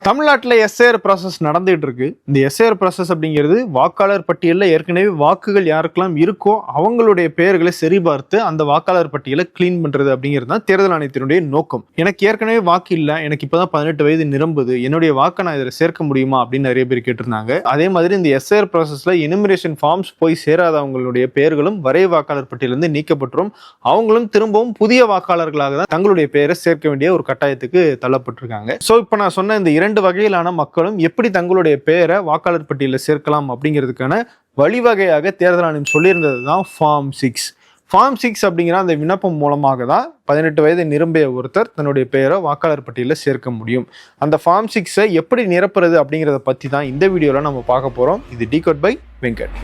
தமிழ்நாட்டில் SAR process நடந்துகிட்டு இருக்கு. இந்த எஸ்ஏஆர் ப்ராசஸ் அப்படிங்கிறது வாக்காளர் பட்டியலில் ஏற்கனவே வாக்குகள் யாருக்கெல்லாம் இருக்கோ அவங்களுடைய பெயர்களை சரிபார்த்து அந்த வாக்காளர் பட்டியலை கிளீன் பண்றது அப்படிங்கிறது தான் தேர்தல் ஆணையத்தினுடைய நோக்கம். எனக்கு ஏற்கனவே வாக்கு இல்லை, எனக்கு இப்போதான் 18 வயது நிரம்புது, என்னுடைய வாக்கை நான் இதில் சேர்க்க முடியுமா அப்படின்னு நிறைய பேர் கேட்டிருந்தாங்க. அதே மாதிரி இந்த எஸ்ஏஆர் ப்ராசஸ்ல எனுமரேஷன் ஃபார்ம்ஸ் போய் சேராதவங்களுடைய பெயர்களும் வரைவு வாக்காளர் பட்டியலிருந்து நீக்கப்பட்டுரும். அவங்களும் திரும்பவும் புதிய வாக்காளர்களாக தான் தங்களுடைய பெயரை சேர்க்க வேண்டிய ஒரு கட்டாயத்துக்கு தள்ளப்பட்டிருக்காங்க. ஸோ இப்போ நான் சொன்ன இந்த இரண்டு வகையிலான மக்களும் எப்படி தங்களுடைய பெயரை வாக்காளர் பட்டியலில் சேர்க்கலாம் அப்படிங்கிறதுக்கான வழிவகையாக தேர்தல் ஆணையம் சொல்லியிருந்தது தான் ஃபார்ம் 6. ஃபார்ம் 6 அப்படிங்கிற அந்த விண்ணப்பம் மூலமாக தான் 18 வயது நிரம்பிய ஒருத்தர் தன்னுடைய பெயரை வாக்காளர் பட்டியலில் சேர்க்க முடியும். அந்த ஃபார்ம் 6 எப்படி நிரப்புறது அப்படிங்கிறத பற்றி தான் இந்த வீடியோவில் நம்ம பார்க்க போகிறோம். இது டிகோட் பை வெங்கட்.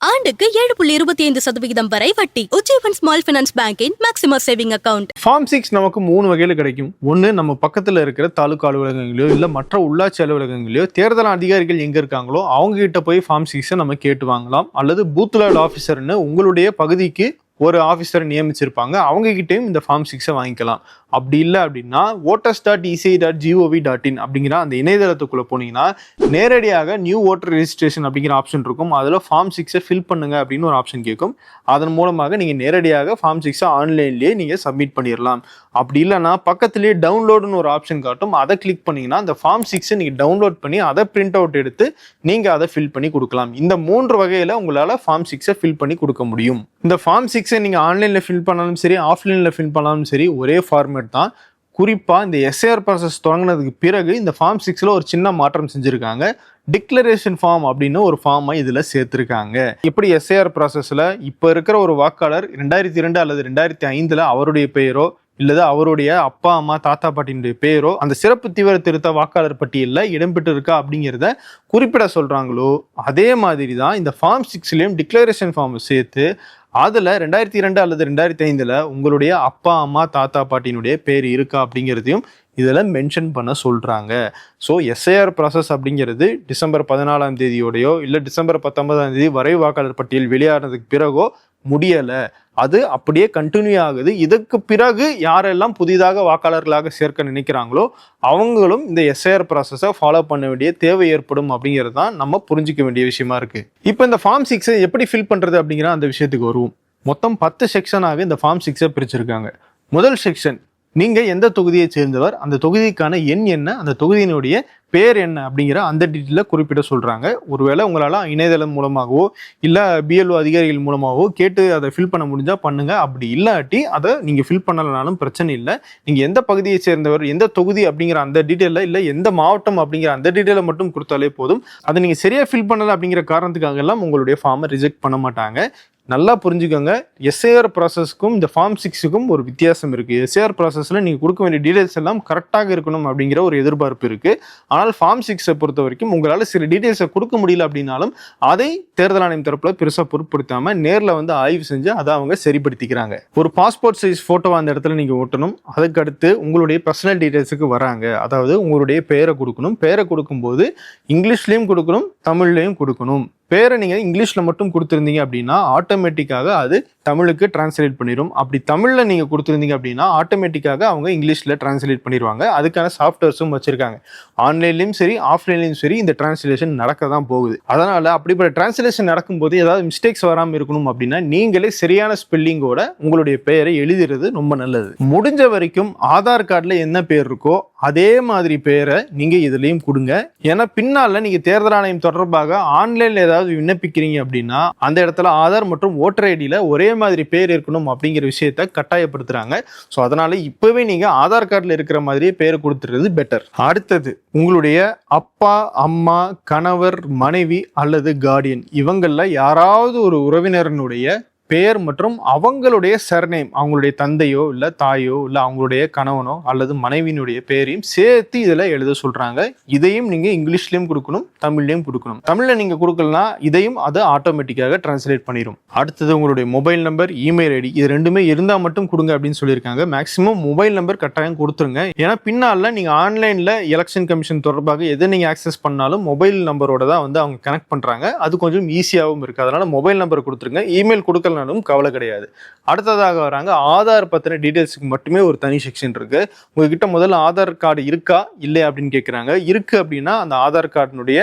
ஆண்டுக்கு 7.25% வரை வட்டி. உஜ்ஜீவன் ஸ்மால் ஃபைனான்ஸ் பேங்கின் மேக்ஸிமம் சேவிங் அக்கவுண்ட். ஃபார்ம் 6 நமக்கு 3 வகையில் கிடைக்கும். ஒன்று, நம்ம பக்கத்தில் இருக்கிற தாலுகா அலுவலகங்களையோ இல்லை மற்ற உள்ளாட்சி அலுவலகங்களையோ தேர்தல் அதிகாரிகள் எங்கே இருக்காங்களோ அவங்க கிட்ட போய் ஃபார்ம் 6 நம்ம கேட்டு வாங்கலாம். அல்லது பூத் லெவல் ஆஃபீஸர்னு உங்களுடைய பகுதிக்கு ஒரு ஆஃபீஸரை நியமிச்சிருப்பாங்க, அவங்க கிட்டையும் இந்த ஃபார்ம் 6 வாங்கிக்கலாம். அப்படி இல்லை அப்படின்னா voters.eci.gov.in அப்படிங்கிற அந்த இணையதளத்துக்குள்ள போனீங்கன்னா நேரடியாக நியூ ஓட்டர் ரெஜிஸ்ட்ரேஷன் அப்படிங்கிற ஆப்ஷன் இருக்கும். அதில் ஃபார்ம் 6 ஃபில் பண்ணுங்க அப்படின்னு ஒரு ஆப்ஷன் கேட்கும். அதன் மூலமாக நீங்கள் நேரடியாக ஃபார்ம் 6 ஆன்லைன்லேயே நீங்கள் சப்மிட் பண்ணிடலாம். அப்படி இல்லைன்னா பக்கத்துலேயே டவுன்லோடுன்னு ஒரு ஆப்ஷன் காட்டும், அதை கிளிக் பண்ணிங்கன்னா அந்த ஃபார்ம் 6 நீங்கள் டவுன்லோட் பண்ணி அதை பிரிண்ட் அவுட் எடுத்து நீங்கள் அதை ஃபில் பண்ணி கொடுக்கலாம். இந்த 3 வகையில் உங்களால் ஃபார்ம் 6 ஃபில் பண்ணி கொடுக்க முடியும். இந்த ஃபார்ம் 6 நீங்கள் ஆன்லைனில் ஃபில் பண்ணாலும் சரி, ஆஃப்லைனில் ஃபில் பண்ணாலும் சரி, ஒரே ஃபார்மேட் தான். குறிப்பாக இந்த எஸ்ஏஆர் ப்ராசஸ் தொடங்கினதுக்கு பிறகு இந்த ஃபார்ம் 6 ஒரு சின்ன மாற்றம் செஞ்சுருக்காங்க. டிக்ளரேஷன் ஃபார்ம் அப்படின்னு ஒரு ஃபார்மை இதில் சேர்த்துருக்காங்க. எப்படி எஸ்ஏஆர் ப்ராசஸில் இப்போ இருக்கிற ஒரு வாக்காளர் 2002 அல்லது 2005 அவருடைய பெயரோ இல்லது அவருடைய அப்பா அம்மா தாத்தா பாட்டியினுடைய பேரோ அந்த சிறப்பு தீவிர திருத்த வாக்காளர் பட்டியலில் இடம்பெற்று இருக்கா அப்படிங்கிறத குறிப்பிட சொல்றாங்களோ அதே மாதிரி தான் இந்த ஃபார்ம் 6லயும் டிக்ளரேஷன் ஃபார்ம் சேர்த்து அதில் 2002 அல்லது 2005 உங்களுடைய அப்பா அம்மா தாத்தா பாட்டியினுடைய பேர் இருக்கா அப்படிங்கிறதையும் இதில் மென்ஷன் பண்ண சொல்கிறாங்க. ஸோ எஸ்ஏஆர் ப்ராசஸ் அப்படிங்கிறது டிசம்பர் 14 இல்லை டிசம்பர் 19 வரைவு வாக்காளர் பட்டியல் வெளியானதுக்கு பிறகோ முடியலை, அது அப்படியே கண்டினியூ ஆகுது. இதுக்கு பிறகு யாரெல்லாம் புதிதாக வாக்காளர்களாக சேர்க்க நினைக்கிறாங்களோ அவங்களும் இந்த எஸ்ஏஆர் ப்ராசஸை ஃபாலோ பண்ண வேண்டிய தேவை ஏற்படும் அப்படிங்கிறது தான் நம்ம புரிஞ்சிக்க வேண்டிய விஷயமா இருக்கு. இப்போ இந்த ஃபார்ம் 6 எப்படி ஃபில் பண்றது அப்படிங்கிற அந்த விஷயத்துக்கு வருவோம். மொத்தம் 10 செக்ஷனாக இந்த ஃபார்ம் 6 பிரிச்சிருக்காங்க. முதல் செக்ஷன், நீங்க எந்த தொகுதியை சேர்ந்தவர், அந்த தொகுதிக்கான எண் என்ன, அந்த தொகுதியினுடைய பேர் என்ன அப்படிங்கிற அந்த டீட்டெயில குறிப்பிட சொல்றாங்க. ஒருவேளை உங்களால இணையதளம் மூலமாகவோ இல்லை பிஎல்ஓ அதிகாரிகள் மூலமாகவோ கேட்டு அதை ஃபில் பண்ண முடிஞ்சா பண்ணுங்க. அப்படி இல்லாட்டி அதை நீங்க ஃபில் பண்ணலனாலும் பிரச்சனை இல்லை. நீங்க எந்த பகுதியை சேர்ந்தவர், எந்த தொகுதி அப்படிங்கிற அந்த டீட்டெயில இல்லை எந்த மாவட்டம் அப்படிங்கிற அந்த டீட்டெயிலை மட்டும் கொடுத்தாலே போதும். அதை நீங்க சரியா ஃபில் பண்ணல அப்படிங்கிற காரணத்துக்காக எல்லாம் உங்களுடைய ஃபார்மை ரிஜெக்ட் பண்ண மாட்டாங்க. நல்லா புரிஞ்சுக்கோங்க, எஸ்ஏஆர் ப்ராசஸ்க்கும் இந்த ஃபார்ம் 6க்கும் ஒரு வித்தியாசம் இருக்குது. எஸ்ஏஆர் ப்ராசஸில் நீங்கள் கொடுக்க வேண்டிய டீடைல்ஸ் எல்லாம் கரெக்டாக இருக்கணும் அப்படிங்கிற ஒரு எதிர்பார்ப்பு இருக்குது. ஆனால் ஃபார்ம் 6 பொறுத்த வரைக்கும் உங்களால் சில டீடைல்ஸை கொடுக்க முடியல அப்படின்னாலும் அதை தேர்தல் ஆணையம் தரப்பில் பெருசாக பொருட்படுத்தாமல் நேரில் வந்து ஆய்வு செஞ்சு அதை அவங்க சரிப்படுத்திக்கிறாங்க. ஒரு பாஸ்போர்ட் சைஸ் ஃபோட்டோ அந்த இடத்துல நீங்கள் ஓட்டணும். அதுக்கடுத்து உங்களுடைய பர்சனல் டீடைல்ஸுக்கு வராங்க. அதாவது உங்களுடைய பெயரை கொடுக்கணும். பெயரை கொடுக்கும்போது இங்கிலீஷ்லேயும் கொடுக்கணும், தமிழ்லையும் கொடுக்கணும். பேரை நீங்கள் இங்கிலீஷில் மட்டும் கொடுத்துருந்தீங்க அப்படின்னா ஆட்டோமேட்டிக்காக அது தமிழுக்கு டிரான்ஸ்லேட் பண்ணிடும். அப்படி தமிழில் நீங்கள் கொடுத்துருந்தீங்க அப்படின்னா ஆட்டோமேட்டிக்காக அவங்க இங்கிலீஷில் டிரான்ஸ்லேட் பண்ணிடுவாங்க. அதுக்கான சாஃப்ட்வேர்ஸும் வச்சுருக்காங்க. ஆன்லைன்லேயும் சரி ஆஃப்லைன்லேயும் சரி இந்த டிரான்ஸ்லேஷன் நடக்க தான் போகுது. அதனால் அப்படிப்பட்ட டிரான்ஸ்லேஷன் நடக்கும்போது ஏதாவது மிஸ்டேக்ஸ் வராமல் இருக்கணும் அப்படின்னா நீங்களே சரியான ஸ்பெல்லிங்கோட உங்களுடைய பெயரை எழுதுறது ரொம்ப நல்லது. முடிஞ்ச வரைக்கும் ஆதார் கார்டில் என்ன பேர் இருக்கோ அதே மாதிரி பேரை நீங்கள் இதுலேயும் கொடுங்க. ஏன்னா பின்னால் நீங்கள் தேர்தல் ஆணையம் தொடர்பாக ஆன்லைனில் ஏதாவது விண்ணப்பிக்கிறீங்க அப்படின்னா அந்த இடத்துல ஆதார் மற்றும் ஓட்டர் ஐடியில் ஒரே மாதிரி பேர் இருக்கணும் அப்படிங்கிற விஷயத்த கட்டாயப்படுத்துறாங்க. ஸோ அதனால இப்பவே நீங்க ஆதார் கார்டில் இருக்கிற மாதிரியே பேர் கொடுத்துறது பெட்டர். அடுத்தது, உங்களுடைய அப்பா அம்மா கணவர் மனைவி அல்லது கார்டியன் இவங்கள யாராவது ஒரு உறவினரனுடைய பெயர் மற்றும் அவங்களுடைய சர்நேம், அவங்களுடைய தந்தையோ இல்லை தாயோ இல்லை அவங்களுடைய கணவனோ அல்லது மனைவியினுடைய பெயரையும் சேர்த்து இதில் எழுத சொல்றாங்க. இதையும் நீங்க இங்கிலீஷ்லயும் கொடுக்கணும், தமிழ்லையும் கொடுக்கணும். தமிழ்ல நீங்க கொடுக்கலனா இதையும் அது ஆட்டோமேட்டிக்காக டிரான்ஸ்லேட் பண்ணிடும். அடுத்தது உங்களுடைய மொபைல் நம்பர், இமெயில் ஐடி இது ரெண்டுமே இருந்தால் மட்டும் கொடுங்க அப்படின்னு சொல்லியிருக்காங்க. மேக்ஸிமம் மொபைல் நம்பர் கட்டாயம் கொடுத்துருங்க. ஏன்னா பின்னால நீங்க ஆன்லைன்ல எலெக்ஷன் கமிஷன் தொடர்பாக எதை நீங்க ஆக்சஸ் பண்ணாலும் மொபைல் நம்பரோட தான் வந்து அவங்க கனெக்ட் பண்றாங்க. அது கொஞ்சம் ஈஸியாகவும் இருக்கு. அதனால மொபைல் நம்பர் கொடுத்துருங்க. இமெயில் கொடுக்கல கொடுக்கலனாலும் கவலை கிடையாது. அடுத்ததாக வராங்க ஆதார் பத்தின டீடைல்ஸுக்கு மட்டுமே ஒரு தனி செக்ஷன் இருக்கு. உங்ககிட்ட முதல்ல ஆதார் கார்டு இருக்கா இல்லை அப்படின்னு கேட்குறாங்க. இருக்கு அப்படின்னா அந்த ஆதார் கார்டினுடைய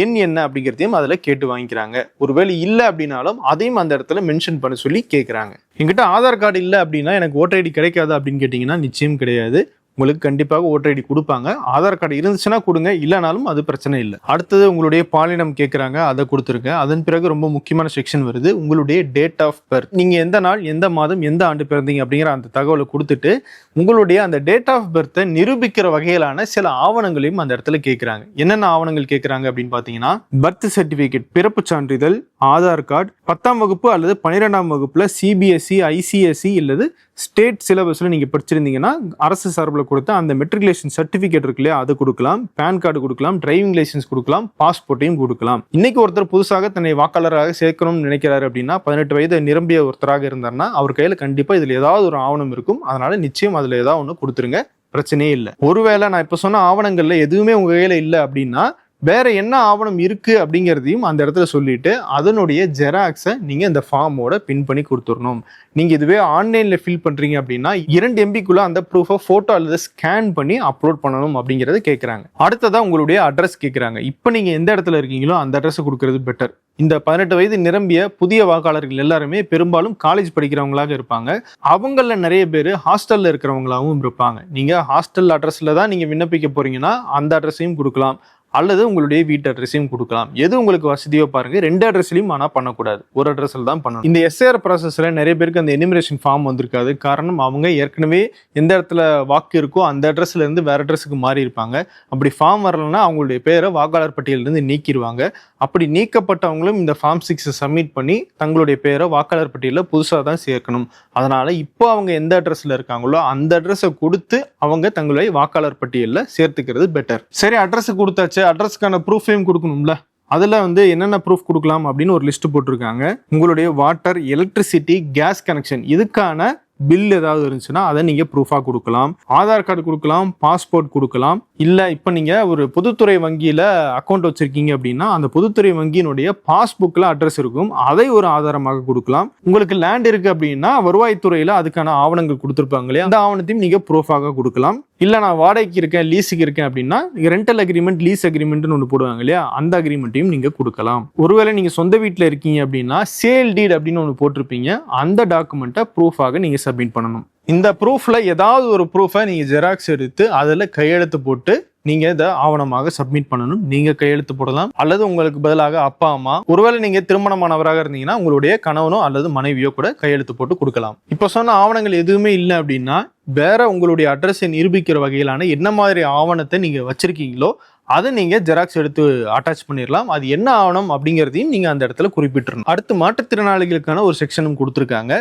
எண் என்ன அப்படிங்கிறதையும் அதில் கேட்டு வாங்கிக்கிறாங்க. ஒருவேளை இல்லை அப்படின்னாலும் அதையும் அந்த இடத்துல மென்ஷன் பண்ண சொல்லி கேட்குறாங்க. என்கிட்ட ஆதார் கார்டு இல்லை அப்படின்னா எனக்கு ஓட்டர் ஐடி கிடைக்காது அப்படின்னு கேட்டிங்கன்னா நிச்சயம் கிடையாது. உங்களுக்கு கண்டிப்பாக ஓட்டர் ஐடி கொடுப்பாங்க. ஆதார் கார்டு இருந்துச்சுன்னா கொடுங்க, இல்லைனாலும் அது பிரச்சனை இல்லை. அடுத்தது உங்களுடைய பாலினம் கேட்குறாங்க, அதை கொடுத்துருங்க. அதன் பிறகு ரொம்ப முக்கியமான செக்ஷன் வருது, உங்களுடைய டேட் ஆஃப் பர்த். நீங்கள் எந்த நாள், எந்த மாதம், எந்த ஆண்டு பிறந்தீங்க அப்படிங்கிற அந்த தகவலை கொடுத்துட்டு உங்களுடைய அந்த டேட் ஆஃப் பர்த்தை நிரூபிக்கிற வகையிலான சில ஆவணங்களையும் அந்த இடத்துல கேட்குறாங்க. என்னென்ன ஆவணங்கள் கேட்குறாங்க அப்படின்னு பார்த்தீங்கன்னா, பர்த் சர்டிஃபிகேட், பிறப்பு சான்றிதழ், ஆதார் கார்டு, 10ஆம் வகுப்பு அல்லது 12ஆம் வகுப்புல சிபிஎஸ்இ, ஐசிஎஸ்இ இல்லது ஸ்டேட் சிலபஸ்ல நீங்க படிச்சிருந்தீங்கன்னா அரசு சார்பில் கொடுத்த அந்த மெட்ரிகுலேஷன் சர்டிஃபிகேட் இருக்கு இல்லையா, அது கொடுக்கலாம். பேன் கார்டு கொடுக்கலாம், டிரைவிங் லைசன்ஸ் கொடுக்கலாம், பாஸ்போர்ட்டையும் கொடுக்கலாம். இன்னைக்கு ஒருத்தர் புதுசாக தன்னை வாக்காளராக சேர்க்கணும்னு நினைக்கிறாரு அப்படின்னா, 18 வயது நிரம்பிய ஒருத்தராக இருந்தாருன்னா அவர் கையில கண்டிப்பா இதுல ஏதாவது ஒரு ஆவணம் இருக்கும். அதனால நிச்சயம் அதுல ஏதாவது ஒன்று கொடுத்துருங்க, பிரச்சனையே இல்லை. ஒருவேளை நான் இப்ப சொன்ன ஆவணங்கள்ல எதுவுமே உங்க கையில இல்லை அப்படின்னா வேற என்ன ஆவணம் இருக்கு அப்படிங்கிறதையும் அந்த இடத்துல சொல்லிட்டு அதனுடைய ஜெராக்ஸை நீங்க இந்த ஃபார்மோட பின் பண்ணி கொடுத்துடணும். நீங்க இதுவே ஆன்லைன்ல ஃபில் பண்றீங்க அப்படின்னா 2 MBக்குள்ள அந்த ப்ரூஃபை போட்டோ அல்லது ஸ்கேன் பண்ணி அப்லோட் பண்ணணும் அப்படிங்கறத கேட்கறாங்க. அடுத்ததான் உங்களுடைய அட்ரஸ் கேட்கறாங்க. இப்போ நீங்க எந்த இடத்துல இருக்கீங்களோ அந்த அட்ரஸ் கொடுக்கறது பெட்டர். இந்த 18 வயது நிரம்பிய புதிய வாக்காளர்கள் எல்லாருமே பெரும்பாலும் காலேஜ் படிக்கிறவங்களாக இருப்பாங்க. அவங்கள நிறைய பேர் ஹாஸ்டல்ல இருக்கிறவங்களாகவும் இருப்பாங்க. நீங்க ஹாஸ்டல் அட்ரஸ்ல தான் நீங்க விண்ணப்பிக்க போறீங்கன்னா அந்த அட்ரஸையும் கொடுக்கலாம், அல்லது உங்களுடைய வீட்டு அட்ரஸையும் கொடுக்கலாம். எது உங்களுக்கு வசதியோ பாருங்க. 2 அட்ரஸ்லையும் ஆனால் பண்ணக்கூடாது, ஒரு அட்ரஸ்ல தான் பண்ணணும். இந்த எஸ்ஏஆர் ப்ராசஸ்ல நிறைய பேருக்கு அந்த எனிமிரேஷன் ஃபார்ம் வந்திருக்காது. காரணம் அவங்க ஏற்கனவே எந்த இடத்துல வாக்கு இருக்கோ அந்த அட்ரஸ்ல இருந்து வேற அட்ரஸுக்கு மாறி இருப்பாங்க. அப்படி ஃபார்ம் வரலன்னா அவங்களுடைய பேரை வாக்காளர் பட்டியலிருந்து நீக்கிடுவாங்க. அப்படி நீக்கப்பட்டவங்களும் இந்த ஃபார்ம் 6 சப்மிட் பண்ணி தங்களுடைய பேரை வாக்காளர் பட்டியலில் புதுசாக தான் சேர்க்கணும். அதனால இப்போ அவங்க எந்த அட்ரஸ்ல இருக்காங்களோ அந்த அட்ரஸை கொடுத்து அவங்க தங்களை வாக்காளர் பட்டியலில் சேர்த்துக்கிறது பெட்டர். சரி, அட்ரஸ் கொடுத்தாச்சு, அட்ரஸ்க்கான ப்ரூஃபையும் கொடுக்கணும்ல. அதுல என்னென்ன ப்ரூஃப் கொடுக்கலாம் அப்படின்னு ஒரு லிஸ்ட் போட்டிருக்காங்க. உங்களுடைய வாட்டர், எலக்ட்ரிசிட்டி, கேஸ் கனெக்ஷன் இதுக்கான பில் ஏதாவது இருந்துச்சுன்னா அதை நீங்க ப்ரூஃபா கொடுக்கலாம். ஆதார் கார்டு கொடுக்கலாம், பாஸ்போர்ட் கொடுக்கலாம். இல்ல இப்ப நீங்க ஒரு பொதுத்துறை வங்கியில அக்கௌண்ட் வச்சிருக்கீங்க அப்படின்னா அந்த பொதுத்துறை வங்கியினுடைய பாஸ்புக்ல அட்ரஸ் இருக்கும், அதை ஒரு ஆதாரமாக கொடுக்கலாம். உங்களுக்கு லேண்ட் இருக்கு அப்படின்னா வருவாய்த்துறையில அதுக்கான ஆவணங்கள் கொடுத்துருப்பாங்க இல்லையா, அந்த ஆவணத்தையும் நீங்க ப்ரூஃபாக கொடுக்கலாம். இல்ல நான் வாடகைக்கு இருக்கேன், லீஸுக்கு இருக்கேன் அப்படின்னா ரெண்டல் அக்ரிமெண்ட், லீஸ் அக்ரிமெண்ட்னு ஒன்று போடுவாங்க இல்லையா, அந்த அக்ரிமெண்ட்டையும் நீங்க கொடுக்கலாம். ஒருவேளை நீங்க சொந்த வீட்டில் இருக்கீங்க அப்படின்னா சேல் டீட் அப்படின்னு ஒன்று போட்டிருப்பீங்க, அந்த டாக்குமெண்ட்டை ப்ரூஃபாக நீங்க சப்மிட் பண்ணணும். இந்த ப்ரூஃப்ல ஏதாவது ஒரு ப்ரூஃபை நீங்க ஜெராக்ஸ் எடுத்து அதுல கையெழுத்து போட்டு நீங்க இதை ஆவணமாக சப்மிட் பண்ணணும். நீங்க கையெழுத்து போடலாம், அல்லது உங்களுக்கு பதிலாக அப்பா அம்மா, ஒருவேளை நீங்க திருமணமானவராக இருந்தீங்கன்னா உங்களுடைய கணவனோ அல்லது மனைவியோ கூட கையெழுத்து போட்டு கொடுக்கலாம். இப்ப சொன்ன ஆவணங்கள் எதுவுமே இல்லை அப்படின்னா வேற உங்களுடைய அட்ரஸை நிரூபிக்கிற வகையிலான என்ன மாதிரி ஆவணத்தை நீங்க வச்சிருக்கீங்களோ அதை நீங்க ஜெராக்ஸ் எடுத்து அட்டாச் பண்ணிடலாம். அது என்ன ஆவணம் அப்படிங்கிறதையும் நீங்க அந்த இடத்துல குறிப்பிட்டுறணும். அடுத்து மாற்றுத்திறனாளிகளுக்கான ஒரு செக்ஷனும் கொடுத்துருக்காங்க.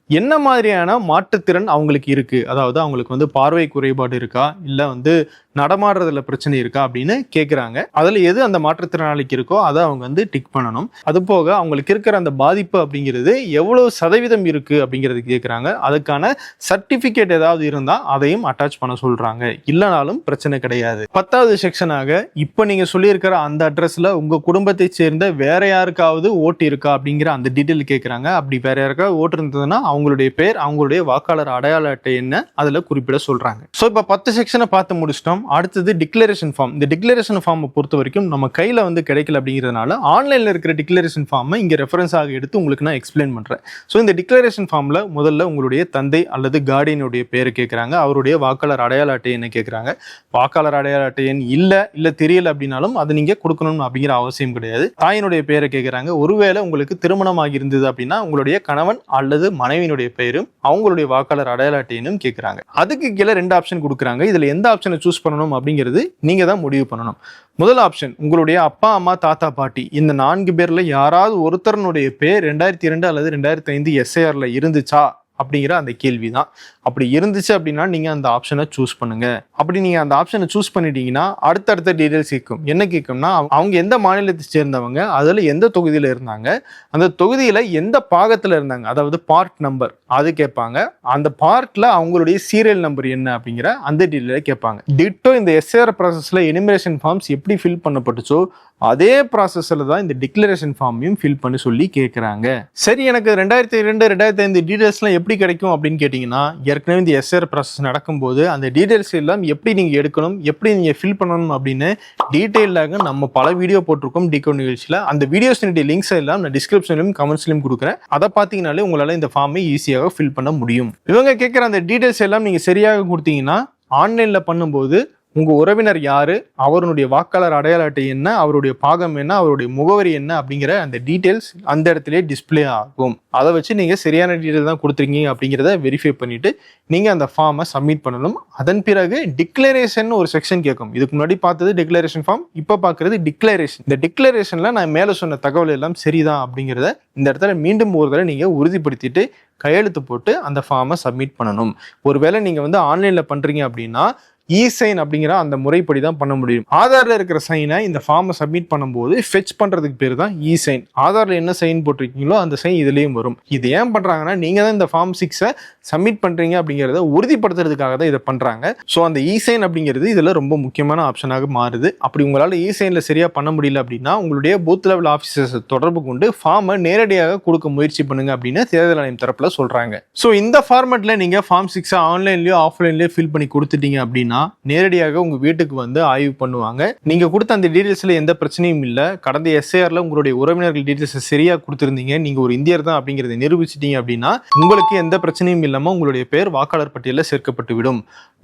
என்ன மாதிரியான மாற்றுத்திறன் அவங்களுக்கு இருக்கு, அதாவது அவங்களுக்கு பார்வை குறைபாடு இருக்கா, இல்ல நடமாடுறதுல பிரச்சனை இருக்கா அப்படின்னு கேட்குறாங்க. அதுல எது அந்த மாற்றுத்திறனாளிக்கு இருக்கோ அதை அவங்க டிக் பண்ணணும். அது போக அவங்களுக்கு இருக்கிற அந்த பாதிப்பு அப்படிங்கிறது எவ்வளவு சதவீதம் இருக்கு அப்படிங்கிறது கேட்குறாங்க. அதுக்கான சர்டிபிகேட் ஏதாவது இருந்தா அதையும் அட்டாச் பண்ண சொல்றாங்க. இல்லைனாலும் பிரச்சனை கிடையாது. 10வது செக்ஷனாக இப்ப நீங்க சொல்லியிருக்கிற அந்த அட்ரஸ்ல உங்க குடும்பத்தை சேர்ந்த வேற யாருக்காவது ஓட்டு இருக்கா அப்படிங்கிற அந்த டீட்டெயில் கேட்குறாங்க. அப்படி வேற யாருக்காவது ஓட்டு இருந்ததுன்னா அவங்களுடைய பேர், அவங்களுடைய வாக்காளர் அடையாள அட்டை என்ன அதுல குறிப்பிட சொல்றாங்க. ஸோ இப்போ 10 செக்ஷனை பார்த்து முடிச்சிட்டோம். அடுத்தது டிக்ளரேஷன் ஃபார்ம். இந்த டிக்ளரேஷன் ஃபார்மை பொறுத்த வரைக்கும் நம்ம கையில கிடைக்கல அப்படிங்கிறதுனால ஆன்லைன்ல இருக்கிற டிக்ளரேஷன் ஃபார்மை இங்க ரெஃபரன்ஸ் ஆக எடுத்து உங்களுக்கு நான் எக்ஸ்பிளைன் பண்றேன். ஸோ இந்த டிக்ளரேஷன் ஃபார்ம்ல முதல்ல உங்களுடைய தந்தை அல்லது கார்டியனுடைய பேரை கேட்கறாங்க, அவருடைய வாக்காளர் அடையாள அட்டை என்ன கேட்கறாங்க. வாக்காளர் அடையாள அட்டை எண் இல்ல தெரியல அப்படின்னாலும் அதை நீங்க கொடுக்கணும் அப்படிங்கிற அவசியம் கிடையாது. தாயினுடைய பேரை கேட்கறாங்க. ஒருவேளை உங்களுக்கு திருமணமாகி இருந்தது அப்படின்னா உங்களுடைய கணவன் அல்லது மனைவியினுடைய பெயரும் அவங்களுடைய வாக்காளர் அடையாள அட்டையும் கேட்கறாங்க. அதுக்கு கீழே 2 ஆப்ஷன் கொடுக்குறாங்க. இதுல எந்த ஆப்ஷனை சூஸ் பண்ணணும் அப்படிங்கிறது நீங்க தான் முடிவு பண்ணணும். முதல் ஆப்ஷன் உங்களுடைய அப்பா அம்மா தாத்தா பாட்டி இந்த 4 பேர்ல யாராவது ஒருத்தருடைய பேர் 2002 அல்லது 2005 எஸ்ஐஆர்ல இருந்துச்சா அப்படிங்கிற அந்த கேள்விதான். அப்படி இருந்துச்சு அப்படின்னா நீங்க அந்த ஆப்ஷனை சூஸ் பண்ணுங்க. அப்படி நீங்க அந்த ஆப்ஷனை சூஸ் பண்ணிட்டீங்கன்னா அடுத்தடுத்த டீடைல்ஸ் கேட்கும். என்ன கேட்கும்னா அவங்க எந்த மாநிலத்தை சேர்ந்தவங்க, அதுல எந்த தொகுதியில இருந்தாங்க, அந்த தொகுதியில எந்த பாகத்துல இருந்தாங்க, அதாவது பார்ட் நம்பர் அது கேட்பாங்க. அந்த பார்ட்ல அவங்களுடைய சீரியல் நம்பர் என்ன அப்படிங்கிற அந்த டீடைல கேட்பாங்க. டிட்டோ இந்த எஸ்ஏஆர் ப்ராசஸ்ல எனிமரேஷன் ஃபார்ம்ஸ் எப்படி ஃபில் பண்ணப்பட்டுச்சோ அதே ப்ராசஸ்ல தான் இந்த டிக்ளரேஷன் ஃபார்மையும் ஃபில் பண்ணி சொல்லி கேட்குறாங்க. சரி, எனக்கு 2002 2005 டீடைல்ஸ்லாம் எப்படி கிடைக்கும் அப்படின்னு கேட்டிங்கன்னா, ஏற்கனவே இந்த எஸ்ஆர் ப்ராசஸ் நடக்கும்போது அந்த டீடைல்ஸ் எல்லாம் எப்படி நீங்கள் எடுக்கணும், எப்படி நீங்கள் ஃபில் பண்ணணும் அப்படின்னு டீட்டெயிலாக நம்ம பல வீடியோ போட்டிருக்கோம் டிகோட் நிகழ்ச்சியில். அந்த வீடியோஸினுடைய லிங்க்ஸ் எல்லாம் நான் டிஸ்கிரிப்ஷன்லையும் கமெண்ட்ஸ்லையும் கொடுக்குறேன். அதை பார்த்தீங்கனாலே உங்களால் இந்த ஃபார்மை ஈஸியாக ஃபில் பண்ண முடியும். இவங்க கேட்குற அந்த டீடைல்ஸ் எல்லாம் நீங்கள் சரியாக கொடுத்தீங்கன்னா ஆன்லைனில் பண்ணும்போது உங்க உறவினர் யாரு, அவருடைய வாக்காளர் அடையாள அட்டை என்ன, அவருடைய பாகம் என்ன, அவருடைய முகவரி என்ன அப்படிங்கிற அந்த டீடைல்ஸ் அந்த இடத்துல டிஸ்பிளே ஆகும். அதை வச்சு நீங்க சரியான டீடைல் தான் கொடுத்துருக்கீங்க அப்படிங்கிறத வெரிஃபை பண்ணிட்டு நீங்க அந்த ஃபார்மை சப்மிட் பண்ணணும். அதன் பிறகு டிக்ளரேஷன் ஒரு செக்ஷன் கேட்கும். இதுக்கு முன்னாடி பார்த்தது டிக்ளரேஷன் ஃபார்ம், இப்போ பார்க்கறது டிக்ளரேஷன். இந்த டிக்ளரேஷன்ல நான் மேலே சொன்ன தகவல் எல்லாம் சரிதான் அப்படிங்கிறத இந்த இடத்துல மீண்டும் ஒரு தடவை நீங்க உறுதிப்படுத்திட்டு கையெழுத்து போட்டு அந்த ஃபார்மை சப்மிட் பண்ணணும். ஒருவேளை நீங்க ஆன்லைன்ல பண்றீங்க அப்படின்னா இ-சைன் அப்படிங்கிற அந்த முறைப்படி தான் பண்ண முடியும். ஆதார்ல இருக்கிற சைனை இந்த ஃபார்மை சப்மிட் பண்ணும்போது ஃபெச் பண்றதுக்கு பேர் தான் இ-சைன். ஆதார்ல என்ன சைன் போட்டிருக்கீங்களோ அந்த சைன் இதுலயும் வரும். இது ஏன் பண்றாங்கன்னா நீங்க தான் இந்த ஃபார்ம் 6 சப்மிட் பண்றீங்க அப்படிங்கிறத உறுதிப்படுத்துறதுக்காக தான் இதை பண்றாங்க. ஸோ அந்த இ-சைன் அப்படிங்கிறது இதுல ரொம்ப முக்கியமான ஆப்ஷனாக மாறுது. அப்படி உங்களால இ-சைன்ல சரியா பண்ண முடியல அப்படின்னா உங்களுடைய பூத் லெவல் ஆஃபீஸர்ஸ் தொடர்பு கொண்டு ஃபார்மை நேரடியாக கொடுக்க முயற்சி பண்ணுங்க அப்படின்னு தேர்தல் ஆணையம் தரப்புல சொல்றாங்க. ஸோ இந்த ஃபார்மேட்ல நீங்க ஃபார்ம் 6 ஆன்லைன்லயோ ஆஃப்லைன்லயோ ஃபில் பண்ணி கொடுத்துட்டீங்க அப்படின்னா நேரடியாக உங்க வீட்டுக்கு வந்து ஆய்வு பண்ணுவாங்க. நீங்க கொடுத்த அந்த டீடைல்ஸ்ல எந்த பிரச்சனையும் இல்ல, கடந்த எஸ்ஐஆர்ல உங்களுடைய உறவினர்கள் டீடைல்ஸ் சரியா கொடுத்திருந்தீங்க, நீங்க ஒரு இந்தியர் தான் அப்படிங்கறத நிரூபிச்சிட்டீங்க அப்படின்னா உங்களுக்கு எந்த பிரச்சனையும் இல்லாம உங்களுடைய பேர் வாக்காளர் பட்டியலில் சேர்க்கப்பட்டு விடும்.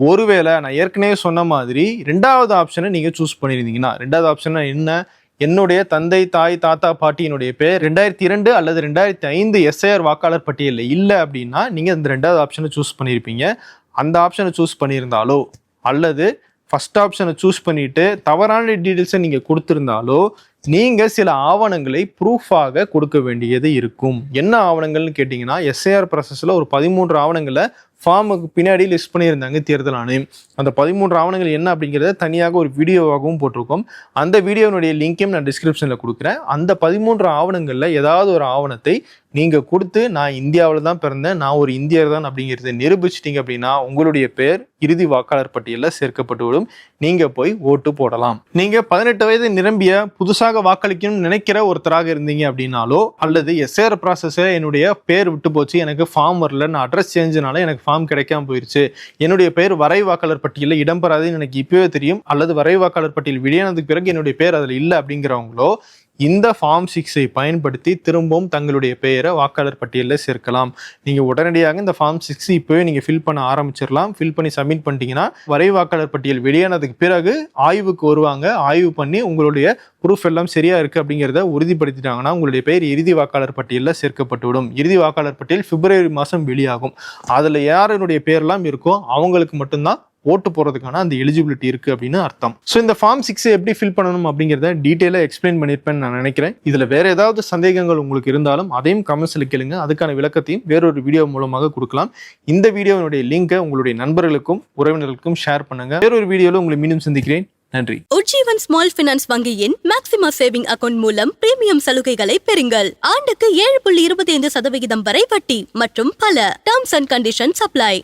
ஒருவேளை நான் ஏற்கனவே சொன்ன மாதிரி ரெண்டாவது ஆப்ஷனை நீங்க சூஸ் பண்ணியிருந்தீங்கன்னா, ரெண்டாவது ஆப்ஷன் என்ன, என்னுடைய தந்தை தாய் தாத்தா பாட்டியினுடைய பேர் 2002 அல்லது 2005 எஸ்ஐஆர் வாக்காளர் பட்டியலில் இல்லை அப்படின்னா நீங்க இந்த ரெண்டாவது ஆப்ஷனை சூஸ் பண்ணியிருப்பீங்க. அந்த ஆப்ஷனை சூஸ் பண்ணியிருந்தாலோ அல்லது ஃபர்ஸ்ட் ஆப்ஷனை சூஸ் பண்ணிட்டு தவறான டீடைல்ஸை நீங்க கொடுத்திருந்தாலோ நீங்க சில ஆவணங்களை ப்ரூஃபாக கொடுக்க வேண்டியது இருக்கும். என்ன ஆவணங்கள்னு கேட்டீங்கன்னா, எஸ்ஐஆர் ப்ராசஸ்ல ஒரு 13 ஆவணங்களை ஃபார்முக்கு பின்னாடி லிஸ்ட் பண்ணியிருந்தாங்க தேர்தல் ஆணையம். அந்த 13 ஆவணங்கள் என்ன அப்படிங்கிறத தனியாக ஒரு வீடியோவாகவும் போட்டிருக்கோம். அந்த வீடியோனுடைய லிங்கையும் நான் டிஸ்கிரிப்ஷனில் கொடுக்குறேன். அந்த 13 ஆவணங்களில் ஏதாவது ஒரு ஆவணத்தை நீங்கள் கொடுத்து நான் இந்தியாவில் தான் பிறந்தேன், நான் ஒரு இந்தியர் தான் அப்படிங்கிறத நிரூபிச்சிட்டிங்க அப்படின்னா உங்களுடைய பேர் இறுதி வாக்காளர் பட்டியலில் சேர்க்கப்பட்டு விடும். நீங்கள் போய் ஓட்டு போடலாம். நீங்கள் 18 வயது நிரம்பிய புதுசாக வாக்களிக்கணும்னு நினைக்கிற ஒருத்தராக இருந்தீங்க அப்படின்னாலோ அல்லது எஸ்ஆர் ப்ராசஸை என்னுடைய பேர் விட்டு போச்சு, எனக்கு ஃபார்ம் வரல, நான் அட்ரஸ் சேஞ்சுனால எனக்கு ஃபார்ம் கிடைக்காம போயிருச்சு, என்னுடைய பேர் வரை வாக்காளர் பட்டியலில் இடம்பெறாதுன்னு எனக்கு இப்பவே தெரியும், அல்லது வரை வாக்காளர் பட்டியல் வெளியானதுக்கு பிறகு என்னுடைய பேர் அதில் இல்லை அப்படிங்கிறவங்களோ இந்த ஃபார்ம் 6 பயன்படுத்தி திரும்பவும் தங்களுடைய பெயரை வாக்காளர் பட்டியலில் சேர்க்கலாம். நீங்கள் உடனடியாக இந்த ஃபார்ம் 6 இப்போவே நீங்கள் ஃபில் பண்ண ஆரம்பிச்சிடலாம். ஃபில் பண்ணி சப்மிட் பண்ணிட்டீங்கன்னா வரை வாக்காளர் பட்டியல் வெளியானதுக்கு பிறகு ஆய்வுக்கு வருவாங்க. ஆய்வு பண்ணி உங்களுடைய ப்ரூஃப் எல்லாம் சரியா இருக்கு அப்படிங்கிறத உறுதிப்படுத்திட்டாங்கன்னா உங்களுடைய பெயர் இறுதி வாக்காளர் பட்டியலில் சேர்க்கப்பட்டுவிடும். இறுதி வாக்காளர் பட்டியல் பிப்ரவரி மாதம் வெளியாகும். அதில் யாருடைய பேர்லாம் இருக்கோ அவங்களுக்கு மட்டும்தான் ஓட்டு போறதுக்கான அந்த எலிஜிபிலிட்டி இருக்கு அப்படின்னு அர்த்தம். ஸோ இந்த ஃபார்ம் 6 எப்படி ஃபில் பண்ணணும் அப்படிங்கிறத டீட்டெயிலாக எக்ஸ்பிளைன் பண்ணியிருப்பேன்னு நான் நினைக்கிறேன். இதுல வேற ஏதாவது சந்தேகங்கள் உங்களுக்கு இருந்தாலும் அதையும் கமெண்ட்ஸ்ல கேளுங்க. அதுக்கான விளக்கத்தையும் வேறொரு வீடியோ மூலமாக கொடுக்கலாம். இந்த வீடியோனுடைய லிங்கை உங்களுடைய நண்பர்களுக்கும் உறவினர்களுக்கும் ஷேர் பண்ணுங்க. வேறொரு வீடியோல உங்களை மீண்டும் சந்திக்கிறேன். நன்றி. உஜ்ஜீவன் ஸ்மால் பினான்ஸ் வங்கியின் மேக்ஸிமா சேவிங் அக்கவுண்ட் மூலம் பிரீமியம் சலுகைகளை பெறுங்கள். ஆண்டுக்கு 7.25% வரை வட்டி மற்றும் பல டேர்ம்ஸ் அண்ட் கண்டிஷன்ஸ் அப்ளை.